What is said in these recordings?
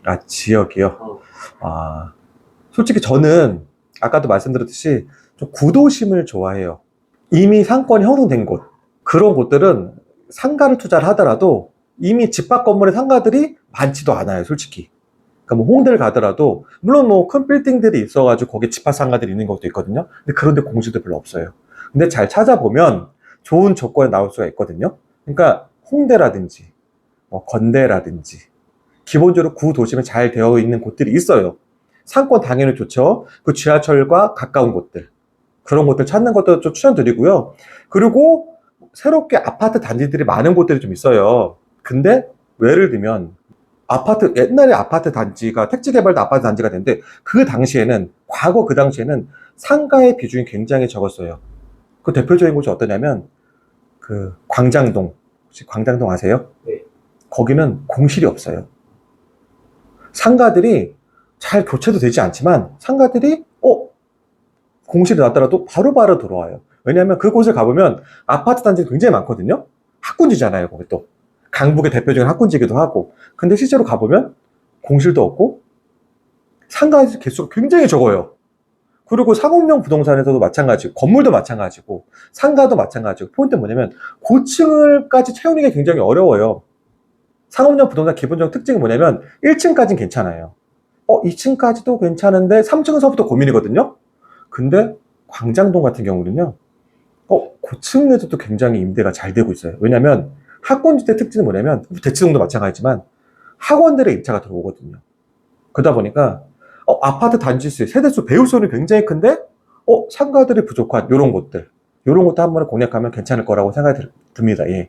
아, 지역이요? 어. 아, 솔직히 저는 아까도 말씀드렸듯이 좀 구도심을 좋아해요. 이미 상권이 형성된 곳. 그런 곳들은 상가를 투자를 하더라도 이미 집합 건물의 상가들이 많지도 않아요, 솔직히. 그러니까 뭐 홍대를 가더라도 물론 뭐 큰 빌딩들이 있어가지고 거기 집합 상가들이 있는 것도 있거든요. 근데 그런데 공실도 별로 없어요. 근데 잘 찾아보면 좋은 조건에 나올 수가 있거든요. 그러니까 홍대라든지 뭐 건대라든지 기본적으로 구도심에 잘 되어 있는 곳들이 있어요. 상권 당연히 좋죠. 그 지하철과 가까운 곳들. 그런 곳들 찾는 것도 좀 추천드리고요. 그리고 새롭게 아파트 단지들이 많은 곳들이 좀 있어요. 근데 예를 들면 아파트, 옛날에 아파트 단지가 택지 개발도 아파트 단지가 됐는데 그 당시에는, 과거 그 당시에는 상가의 비중이 굉장히 적었어요. 그 대표적인 곳이 어떠냐면 그 광장동. 혹시 광장동 아세요? 네. 거기는 공실이 없어요. 상가들이 잘 교체도 되지 않지만 상가들이 공실이 났더라도 바로바로 들어와요. 왜냐하면 그곳을 가보면 아파트 단지가 굉장히 많거든요. 학군지잖아요, 거기 또. 강북의 대표적인 학군지이기도 하고. 근데 실제로 가보면 공실도 없고 상가 개수가 굉장히 적어요. 그리고 상업용 부동산에서도 마찬가지고, 건물도 마찬가지고, 상가도 마찬가지고, 포인트는 뭐냐면 고층을까지 채우는 게 굉장히 어려워요. 상업용 부동산 기본적 특징이 뭐냐면 1층까지는 괜찮아요. 2층까지도 괜찮은데 3층에서부터 고민이거든요. 근데 광장동 같은 경우는요, 고층에서도 굉장히 임대가 잘 되고 있어요. 왜냐면 학군지대 특징은 뭐냐면, 대치동도 마찬가지지만 학원들의 입차가 들어오거든요. 그러다 보니까 아파트 단지수, 세대수, 배우수는 굉장히 큰데 상가들이 부족한 이런 곳들, 이런 것도 한 번에 공략하면 괜찮을 거라고 생각이 듭니다. 예.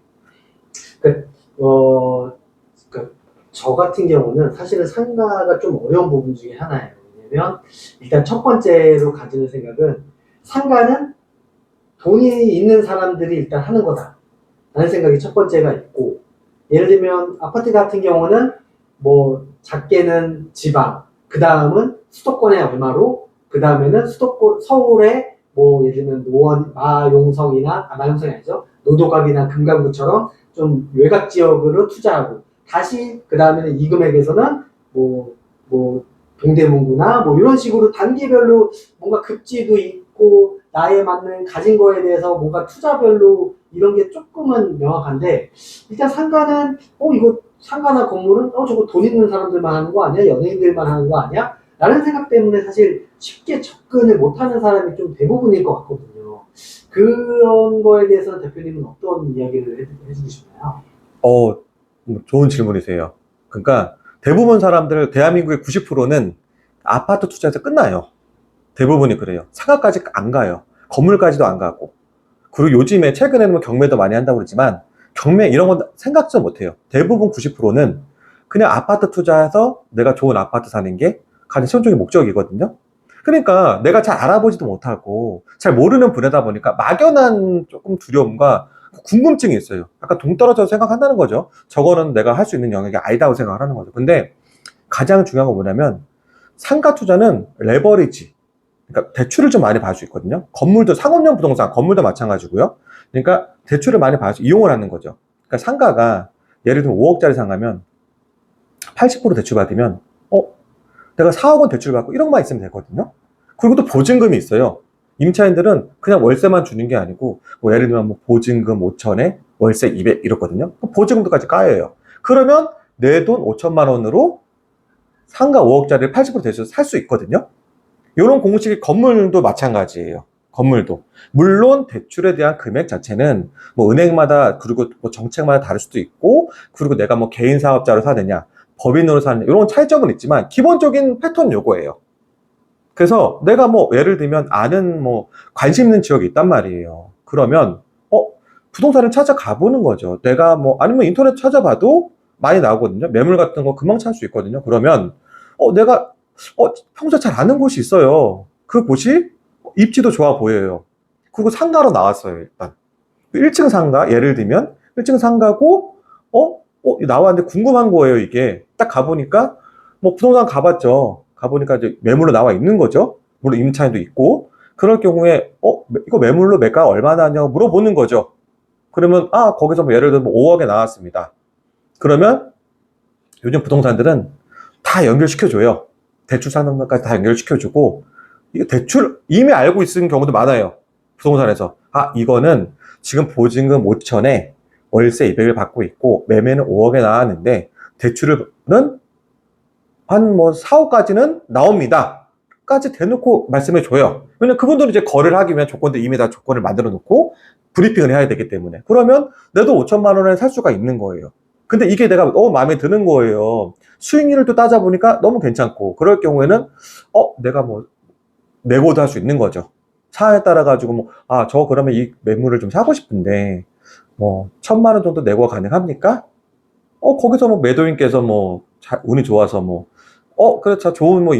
그, 그러니까 저 같은 경우는 사실은 상가가 좀 어려운 부분 중에 하나예요. 왜냐면 일단 첫 번째로 가지는 생각은 상가는 돈이 있는 사람들이 일단 하는 거다 라는 생각이 첫 번째가 있고, 예를 들면 아파트 같은 경우는 뭐 작게는 지방, 그 다음은 수도권에 얼마로, 그 다음에는 수도권 서울에 뭐 예를 들면 노원, 마용성이나 마용성이 아니죠, 노도갑이나 금강구처럼 좀 외곽 지역으로 투자하고, 다시 그 다음에는 이 금액에서는 뭐 동대문구나 뭐 이런 식으로 단계별로 뭔가 급지도 있고 나에 맞는 가진 거에 대해서 뭔가 투자별로 이런 게 조금은 명확한데, 일단 상가는 이거 상가나 건물은 저거 돈 있는 사람들만 하는 거 아니야? 연예인들만 하는 거 아니야? 라는 생각 때문에 사실 쉽게 접근을 못하는 사람이 좀 대부분일 것 같거든요. 그런 거에 대해서 대표님은 어떤 이야기를 해주고 싶나요? 좋은 질문이세요. 그러니까 대부분 사람들, 대한민국의 90%는 아파트 투자에서 끝나요. 대부분이 그래요. 상가까지 안 가요. 건물까지도 안 가고. 그리고 요즘에 최근에는 뭐 경매도 많이 한다고 그러지만 경매 이런 건 생각도 못 해요. 대부분 90%는 그냥 아파트 투자해서 내가 좋은 아파트 사는 게 가장 최종적인 목적이거든요. 그러니까 내가 잘 알아보지도 못하고 잘 모르는 분야다 보니까 막연한 조금 두려움과 궁금증이 있어요. 약간 동떨어져서 생각한다는 거죠. 저거는 내가 할 수 있는 영역이 아니다고 생각을 하는 거죠. 근데 가장 중요한 건 뭐냐면 상가 투자는 레버리지, 그러니까 대출을 좀 많이 받을 수 있거든요. 건물도, 상업용 부동산, 건물도 마찬가지고요. 그러니까 대출을 많이 받을 수, 이용을 하는 거죠. 그러니까 상가가 예를 들면 5억짜리 상가면 80% 대출 받으면 내가 4억 원 대출 받고 1억만 있으면 되거든요. 그리고 또 보증금이 있어요. 임차인들은 그냥 월세만 주는 게 아니고 뭐 예를 들면 뭐 보증금 5천에 월세 200 이렇거든요. 보증금도까지 까여요. 그러면 내 돈 5천만 원으로 상가 5억짜리를 80% 대출해서 살 수 있거든요. 이런 공식이 건물도 마찬가지예요. 건물도. 물론 대출에 대한 금액 자체는 뭐 은행마다 그리고 뭐 정책마다 다를 수도 있고, 그리고 내가 뭐 개인 사업자로 사느냐, 법인으로 사느냐, 이런 차이점은 있지만 기본적인 패턴 요거예요. 그래서 내가 뭐 예를 들면 아는 뭐 관심 있는 지역이 있단 말이에요. 그러면 부동산을 찾아가 보는 거죠. 내가 뭐 아니면 인터넷 찾아봐도 많이 나오거든요. 매물 같은 거 금방 찾을 수 있거든요. 그러면 내가 평소에 잘 아는 곳이 있어요. 그 곳이 입지도 좋아 보여요. 그리고 상가로 나왔어요, 일단. 1층 상가, 예를 들면 1층 상가고 나왔는데 궁금한 거예요, 이게. 딱 가보니까 뭐 부동산 가봤죠. 가보니까 이제 매물로 나와 있는 거죠. 물론 임차인도 있고. 그럴 경우에 이거 매물로 매가 얼마나 하냐고 물어보는 거죠. 그러면 거기서 뭐 예를 들면 5억에 나왔습니다. 그러면 요즘 부동산들은 다 연결시켜줘요. 대출 상담까지 다 연결시켜주고, 이게 대출 이미 알고 있는 경우도 많아요. 부동산에서. 아, 이거는 지금 보증금 5천에 월세 200을 받고 있고, 매매는 5억에 나왔는데, 대출은 한 뭐 4, 5까지는 나옵니다. 까지 대놓고 말씀해 줘요. 왜냐면 그분들은 이제 거래를 하기 위한 조건들 이미 다 조건을 만들어 놓고 브리핑을 해야 되기 때문에. 그러면 내도 5천만 원에 살 수가 있는 거예요. 근데 이게 내가 너무 마음에 드는 거예요. 수익률을 또 따져보니까 너무 괜찮고, 그럴 경우에는, 내가 뭐, 내고도 할 수 있는 거죠. 사안에 따라 가지고 뭐, 저 그러면 이 매물을 좀 사고 싶은데, 뭐, 1,000만 원 정도 내고가 가능합니까? 거기서 뭐 매도인께서 뭐, 운이 좋아서 뭐, 그렇죠. 좋은 뭐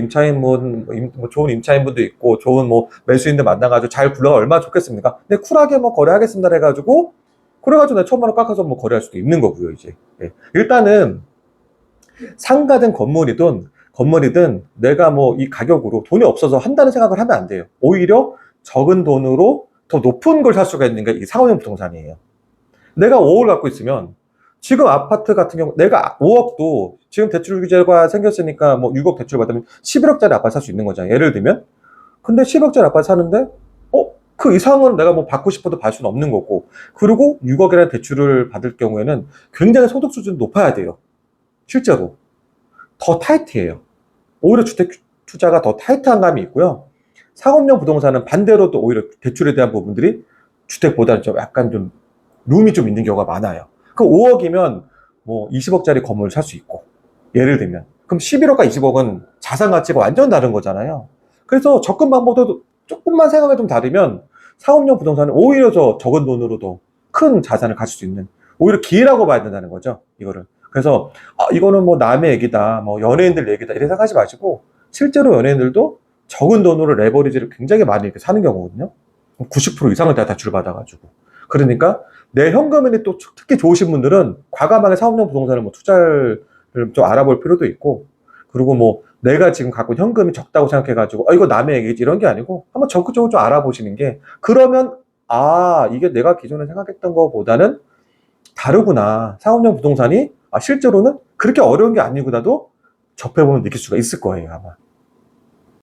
좋은 임차인분도 있고, 좋은 뭐 매수인들 만나가지고 잘 굴러가 얼마나 좋겠습니까? 근데 쿨하게 뭐 거래하겠습니다 해가지고, 그래가지고 내가 1,000만 원 깎아서 뭐 거래할 수도 있는 거고요, 이제. 예. 일단은, 상가든 건물이든 내가 뭐 이 가격으로 돈이 없어서 한다는 생각을 하면 안 돼요. 오히려 적은 돈으로 더 높은 걸 살 수가 있는 게 이 상업용 부동산이에요. 내가 5억을 갖고 있으면 지금 아파트 같은 경우 내가 5억도 지금 대출 규제가 생겼으니까 뭐 6억 대출 받으면 11억짜리 아파트 살 수 있는 거잖아요. 예를 들면. 근데 10억짜리 아파트 사는데 그 이상은 내가 뭐 받고 싶어도 받을 수는 없는 거고, 그리고 6억이라는 대출을 받을 경우에는 굉장히 소득 수준이 높아야 돼요. 실제로 더 타이트해요. 오히려 주택 투자가 더 타이트한 감이 있고요. 상업용 부동산은 반대로 또 오히려 대출에 대한 부분들이 주택보다는 좀 약간 좀 룸이 좀 있는 경우가 많아요. 그 5억이면 뭐 20억짜리 건물을 살 수 있고, 예를 들면. 그럼 11억과 20억은 자산 가치가 완전 다른 거잖아요. 그래서 접근 방법도 조금만 생각이 좀 다르면 상업용 부동산은 오히려 저 적은 돈으로도 큰 자산을 가질 수 있는, 오히려 기회라고 봐야 된다는 거죠, 이거를. 그래서 이거는 뭐 남의 얘기다, 뭐 연예인들 얘기다 이렇게 생각하지 마시고, 실제로 연예인들도 적은 돈으로 레버리지를 굉장히 많이 이렇게 사는 경우거든요. 90% 이상을 다 대출을 받아가지고. 그러니까 내 현금이 또 특히 좋으신 분들은 과감하게 사업용 부동산을 뭐 투자를 좀 알아볼 필요도 있고, 그리고 뭐 내가 지금 갖고 있는 현금이 적다고 생각해가지고 이거 남의 얘기지 이런 게 아니고 한번 적극적으로 좀 알아보시는 게, 그러면 이게 내가 기존에 생각했던 것보다는 다르구나. 상업용 부동산이 실제로는 그렇게 어려운 게 아니구나도 접해보면 느낄 수가 있을 거예요, 아마.